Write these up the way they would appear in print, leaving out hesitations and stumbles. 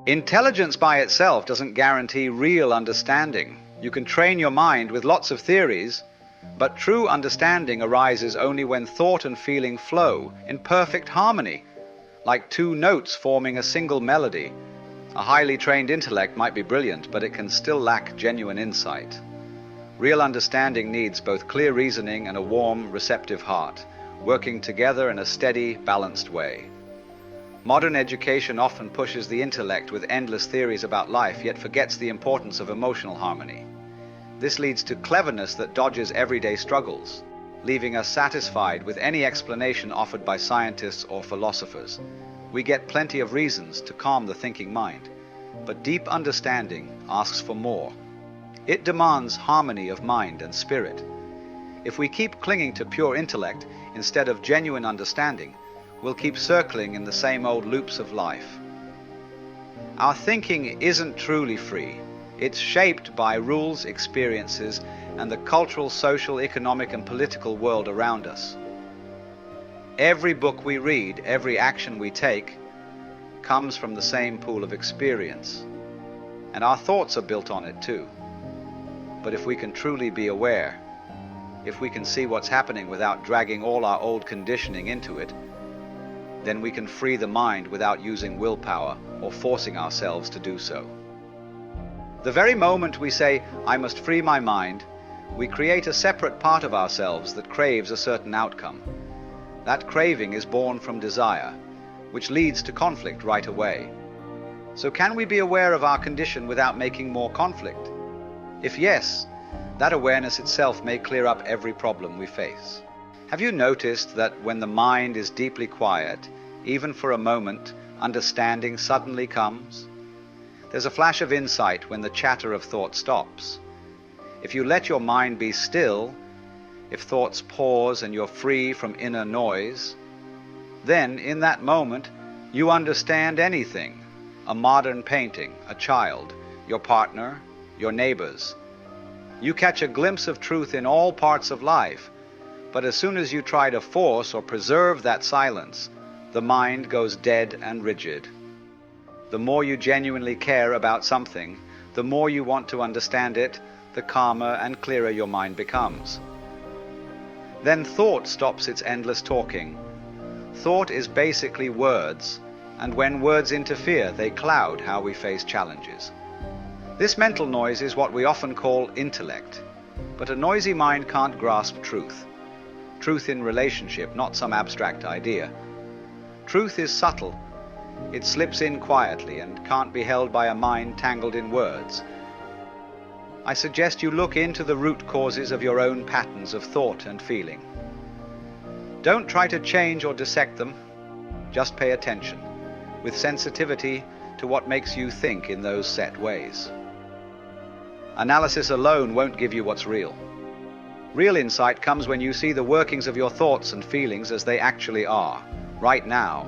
Intelligence by itself doesn't guarantee real understanding. You can train your mind with lots of theories, but true understanding arises only when thought and feeling flow in perfect harmony, like two notes forming a single melody. A highly trained intellect might be brilliant, but it can still lack genuine insight. Real understanding needs both clear reasoning and a warm, receptive heart, working together in a steady, balanced way. Modern education often pushes the intellect with endless theories about life, yet forgets the importance of emotional harmony. This leads to cleverness that dodges everyday struggles, leaving us satisfied with any explanation offered by scientists or philosophers. We get plenty of reasons to calm the thinking mind, but deep understanding asks for more. It demands harmony of mind and spirit. If we keep clinging to pure intellect instead of genuine understanding, we'll keep circling in the same old loops of life. Our thinking isn't truly free. It's shaped by rules, experiences, and the cultural, social, economic, and political world around us. Every book we read, every action we take, comes from the same pool of experience. And our thoughts are built on it too. But if we can truly be aware, if we can see what's happening without dragging all our old conditioning into it, then we can free the mind without using willpower or forcing ourselves to do so. The very moment we say, "I must free my mind," we create a separate part of ourselves that craves a certain outcome. That craving is born from desire, which leads to conflict right away. So can we be aware of our condition without making more conflict? If yes, that awareness itself may clear up every problem we face. Have you noticed that when the mind is deeply quiet, even for a moment, understanding suddenly comes? There's a flash of insight when the chatter of thought stops. If you let your mind be still, if thoughts pause and you're free from inner noise, then in that moment you understand anything. A modern painting, a child, your partner, your neighbors. You catch a glimpse of truth in all parts of life, but as soon as you try to force or preserve that silence, the mind goes dead and rigid. The more you genuinely care about something, the more you want to understand it, the calmer and clearer your mind becomes. Then thought stops its endless talking. Thought is basically words, and when words interfere, they cloud how we face challenges. This mental noise is what we often call intellect, but a noisy mind can't grasp truth. Truth in relationship, not some abstract idea. Truth is subtle. It slips in quietly and can't be held by a mind tangled in words. I suggest you look into the root causes of your own patterns of thought and feeling. Don't try to change or dissect them. Just pay attention, with sensitivity, to what makes you think in those set ways. Analysis alone won't give you what's real. Real insight comes when you see the workings of your thoughts and feelings as they actually are, right now,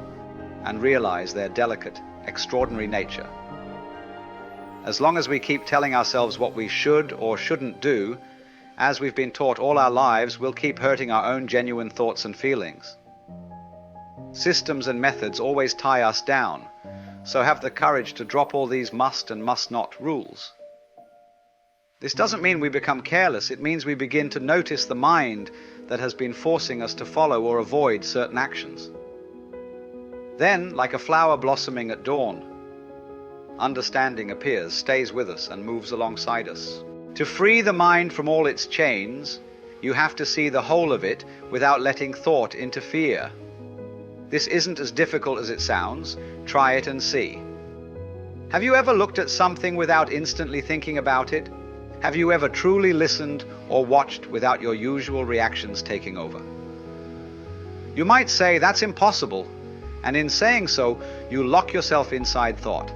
and realize their delicate, extraordinary nature. As long as we keep telling ourselves what we should or shouldn't do, as we've been taught all our lives, we'll keep hurting our own genuine thoughts and feelings. Systems and methods always tie us down, so have the courage to drop all these must and must not rules. This doesn't mean we become careless. It means we begin to notice the mind that has been forcing us to follow or avoid certain actions. Then, like a flower blossoming at dawn, understanding appears, stays with us, and moves alongside us. To free the mind from all its chains, you have to see the whole of it without letting thought interfere. This isn't as difficult as it sounds. Try it and see. Have you ever looked at something without instantly thinking about it? Have you ever truly listened or watched without your usual reactions taking over? You might say that's impossible, and in saying so, you lock yourself inside thought.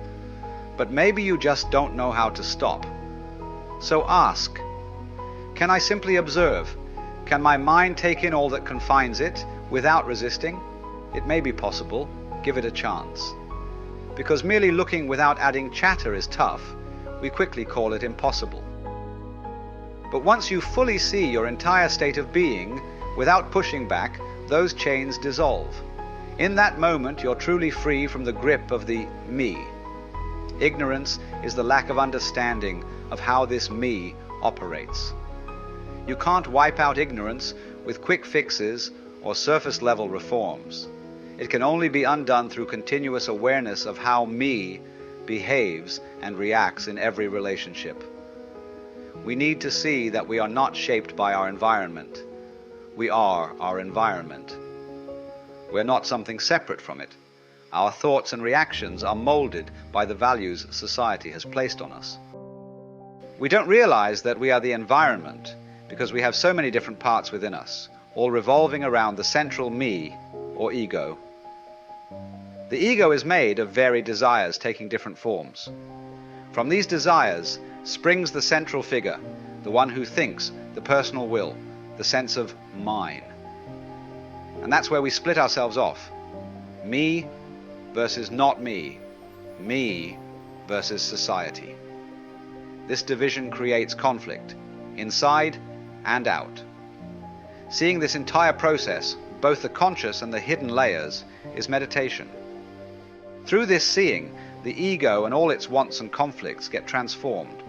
But maybe you just don't know how to stop. So ask, can I simply observe? Can my mind take in all that confines it without resisting? It may be possible. Give it a chance. Because merely looking without adding chatter is tough, we quickly call it impossible. But once you fully see your entire state of being, without pushing back, those chains dissolve. In that moment, you're truly free from the grip of the me. Ignorance is the lack of understanding of how this me operates. You can't wipe out ignorance with quick fixes or surface-level reforms. It can only be undone through continuous awareness of how me behaves and reacts in every relationship. We need to see that we are not shaped by our environment. We are our environment. We're not something separate from it. Our thoughts and reactions are molded by the values society has placed on us. We don't realize that we are the environment because we have so many different parts within us, all revolving around the central me, or ego. The ego is made of varied desires taking different forms. From these desires springs the central figure, the one who thinks, the personal will, the sense of mine. And that's where we split ourselves off. Me versus not me. Me versus society. This division creates conflict, inside and out. Seeing this entire process, both the conscious and the hidden layers, is meditation. Through this seeing, the ego and all its wants and conflicts get transformed.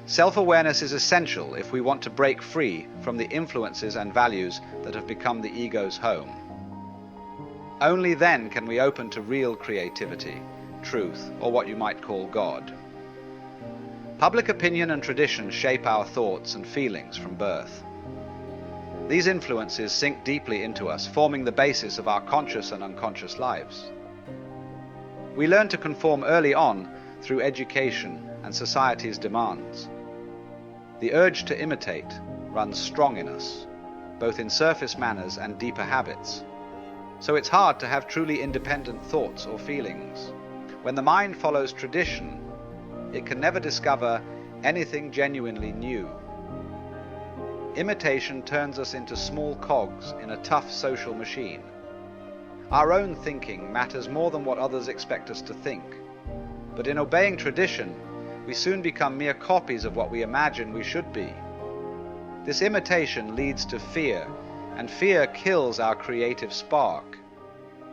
Self-awareness is essential if we want to break free from the influences and values that have become the ego's home. Only then can we open to real creativity, truth, or what you might call God. Public opinion and tradition shape our thoughts and feelings from birth. These influences sink deeply into us, forming the basis of our conscious and unconscious lives. We learn to conform early on through education and society's demands. The urge to imitate runs strong in us, both in surface manners and deeper habits. So it's hard to have truly independent thoughts or feelings. When the mind follows tradition, it can never discover anything genuinely new. Imitation turns us into small cogs in a tough social machine. Our own thinking matters more than what others expect us to think. But in obeying tradition, we soon become mere copies of what we imagine we should be. This imitation leads to fear, and fear kills our creative spark.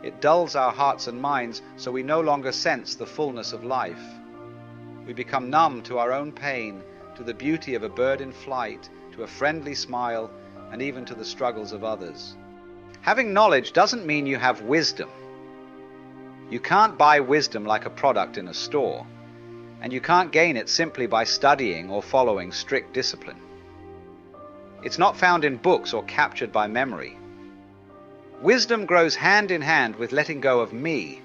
It dulls our hearts and minds so we no longer sense the fullness of life. We become numb to our own pain, to the beauty of a bird in flight, to a friendly smile, and even to the struggles of others. Having knowledge doesn't mean you have wisdom. You can't buy wisdom like a product in a store, and you can't gain it simply by studying or following strict discipline. It's not found in books or captured by memory. Wisdom grows hand in hand with letting go of me.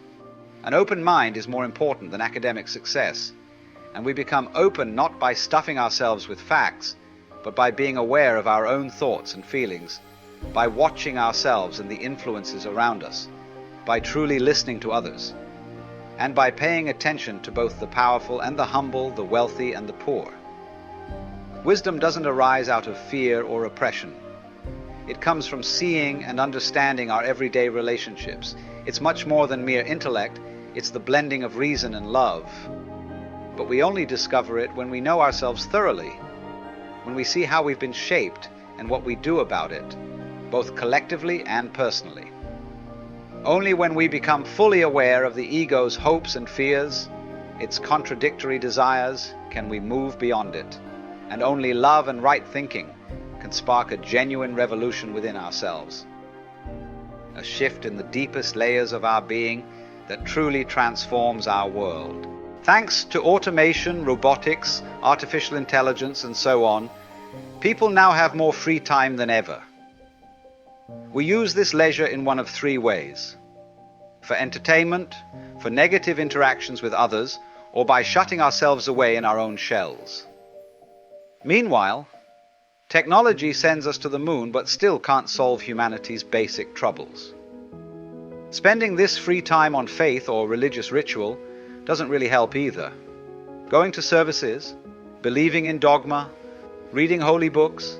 An open mind is more important than academic success, and we become open not by stuffing ourselves with facts, but by being aware of our own thoughts and feelings, by watching ourselves and the influences around us, by truly listening to others, and by paying attention to both the powerful and the humble, the wealthy and the poor. Wisdom doesn't arise out of fear or oppression. It comes from seeing and understanding our everyday relationships. It's much more than mere intellect, it's the blending of reason and love. But we only discover it when we know ourselves thoroughly, when we see how we've been shaped and what we do about it, both collectively and personally. Only when we become fully aware of the ego's hopes and fears, its contradictory desires, can we move beyond it. And only love and right thinking can spark a genuine revolution within ourselves. A shift in the deepest layers of our being that truly transforms our world. Thanks to automation, robotics, artificial intelligence, and so on, people now have more free time than ever. We use this leisure in one of three ways: for entertainment, for negative interactions with others, or by shutting ourselves away in our own shells. Meanwhile, technology sends us to the moon but still can't solve humanity's basic troubles. Spending this free time on faith or religious ritual doesn't really help either. Going to services, believing in dogma, reading holy books,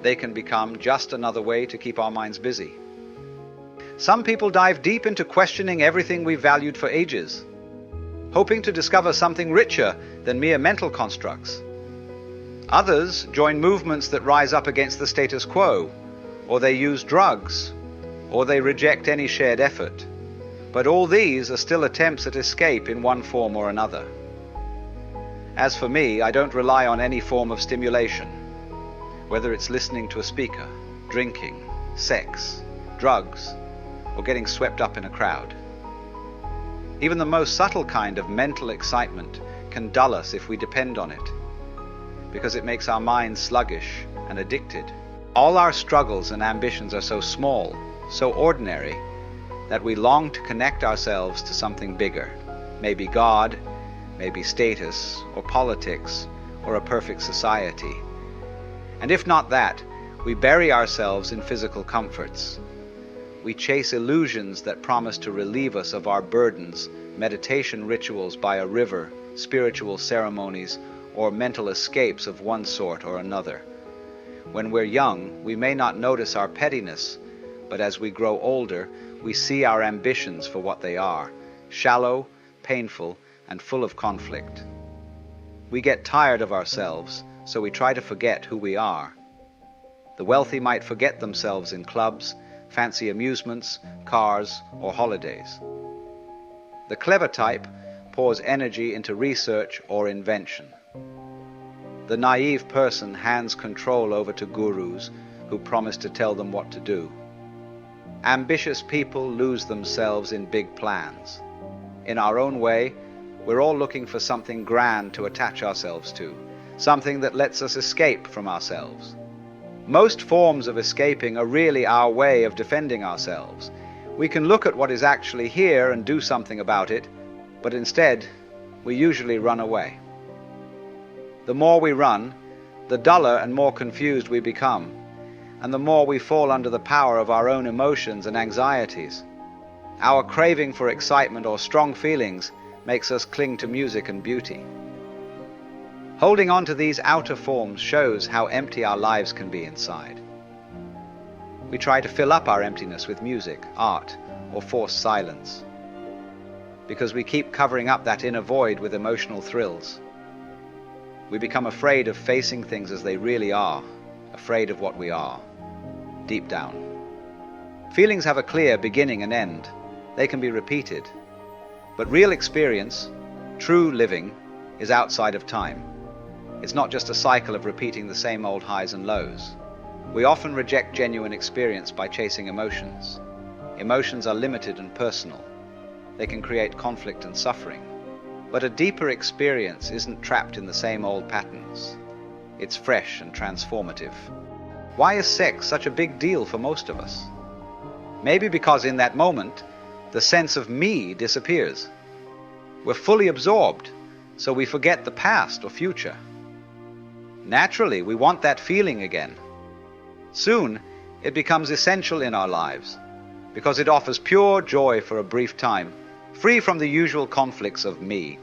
they can become just another way to keep our minds busy. Some people dive deep into questioning everything we've valued for ages, hoping to discover something richer than mere mental constructs. Others join movements that rise up against the status quo, or they use drugs, or they reject any shared effort. But all these are still attempts at escape in one form or another. As for me, I don't rely on any form of stimulation, whether it's listening to a speaker, drinking, sex, drugs, or getting swept up in a crowd. Even the most subtle kind of mental excitement can dull us if we depend on it, because it makes our minds sluggish and addicted. All our struggles and ambitions are so small, so ordinary, that we long to connect ourselves to something bigger, maybe God, maybe status, or politics, or a perfect society. And if not that, we bury ourselves in physical comforts. We chase illusions that promise to relieve us of our burdens, meditation rituals by a river, spiritual ceremonies, or mental escapes of one sort or another. When we're young, we may not notice our pettiness, but as we grow older, we see our ambitions for what they are, shallow, painful, and full of conflict. We get tired of ourselves, so we try to forget who we are. The wealthy might forget themselves in clubs, fancy amusements, cars, or holidays. The clever type pours energy into research or invention. The naive person hands control over to gurus who promise to tell them what to do. Ambitious people lose themselves in big plans. In our own way, we're all looking for something grand to attach ourselves to, something that lets us escape from ourselves. Most forms of escaping are really our way of defending ourselves. We can look at what is actually here and do something about it, but instead, we usually run away. The more we run, the duller and more confused we become, and the more we fall under the power of our own emotions and anxieties. Our craving for excitement or strong feelings makes us cling to music and beauty. Holding on to these outer forms shows how empty our lives can be inside. We try to fill up our emptiness with music, art, or forced silence, because we keep covering up that inner void with emotional thrills. We become afraid of facing things as they really are, afraid of what we are, deep down. Feelings have a clear beginning and end. They can be repeated. But real experience, true living, is outside of time. It's not just a cycle of repeating the same old highs and lows. We often reject genuine experience by chasing emotions. Emotions are limited and personal. They can create conflict and suffering. But a deeper experience isn't trapped in the same old patterns. It's fresh and transformative. Why is sex such a big deal for most of us? Maybe because in that moment, the sense of me disappears. We're fully absorbed, so we forget the past or future. Naturally, we want that feeling again. Soon, it becomes essential in our lives, because it offers pure joy for a brief time, free from the usual conflicts of me.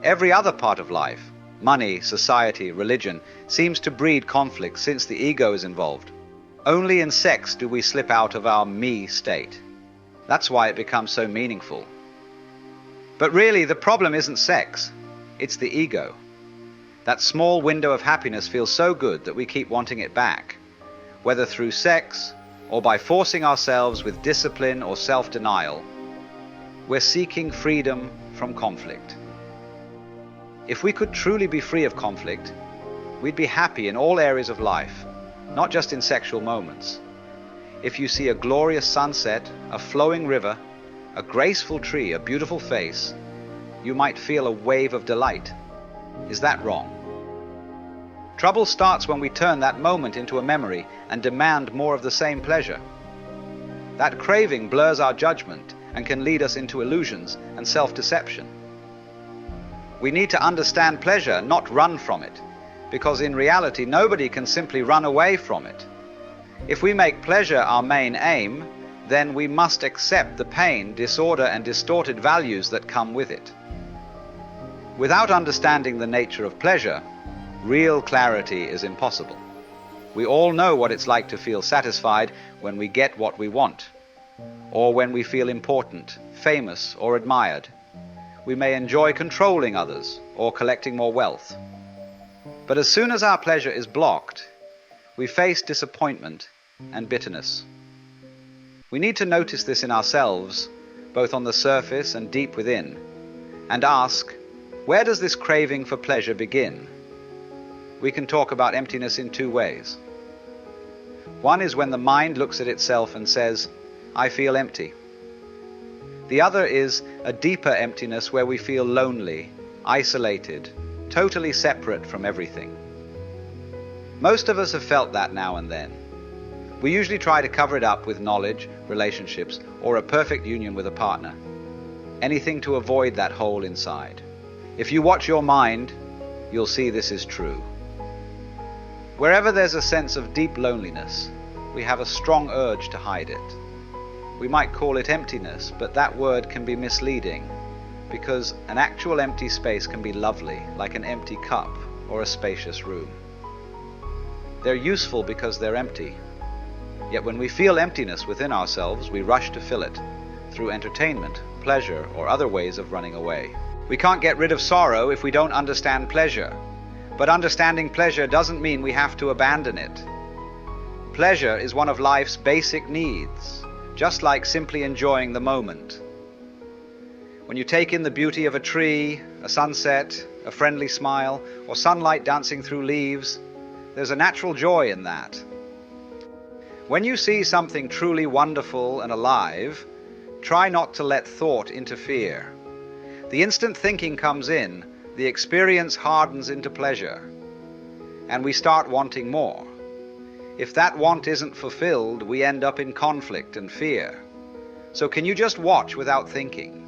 Every other part of life, money, society, religion, seems to breed conflict since the ego is involved. Only in sex do we slip out of our me state. That's why it becomes so meaningful. But really, the problem isn't sex, it's the ego. That small window of happiness feels so good that we keep wanting it back, whether through sex or by forcing ourselves with discipline or self-denial. We're seeking freedom from conflict. If we could truly be free of conflict, we'd be happy in all areas of life, not just in sexual moments. If you see a glorious sunset, a flowing river, a graceful tree, a beautiful face, you might feel a wave of delight. Is that wrong? Trouble starts when we turn that moment into a memory and demand more of the same pleasure. That craving blurs our judgment and can lead us into illusions and self-deception. We need to understand pleasure, not run from it, because in reality nobody can simply run away from it. If we make pleasure our main aim, then we must accept the pain, disorder, and distorted values that come with it. Without understanding the nature of pleasure, real clarity is impossible. We all know what it's like to feel satisfied when we get what we want, or when we feel important, famous, or admired. We may enjoy controlling others or collecting more wealth. But as soon as our pleasure is blocked, we face disappointment and bitterness. We need to notice this in ourselves, both on the surface and deep within, and ask, Where does this craving for pleasure begin? We can talk about emptiness in two ways. One is when the mind looks at itself and says, "I feel empty." The other is a deeper emptiness where we feel lonely, isolated, totally separate from everything. Most of us have felt that now and then. We usually try to cover it up with knowledge, relationships, or a perfect union with a partner. Anything to avoid that hole inside. If you watch your mind, you'll see this is true. Wherever there's a sense of deep loneliness, we have a strong urge to hide it. We might call it emptiness, but that word can be misleading, because an actual empty space can be lovely, like an empty cup or a spacious room. They're useful because they're empty. Yet when we feel emptiness within ourselves, we rush to fill it through entertainment, pleasure, or other ways of running away. We can't get rid of sorrow if we don't understand pleasure. But understanding pleasure doesn't mean we have to abandon it. Pleasure is one of life's basic needs, just like simply enjoying the moment. When you take in the beauty of a tree, a sunset, a friendly smile, or sunlight dancing through leaves, there's a natural joy in that. When you see something truly wonderful and alive, try not to let thought interfere. The instant thinking comes in, the experience hardens into pleasure, and we start wanting more. If that want isn't fulfilled, we end up in conflict and fear. So can you just watch without thinking?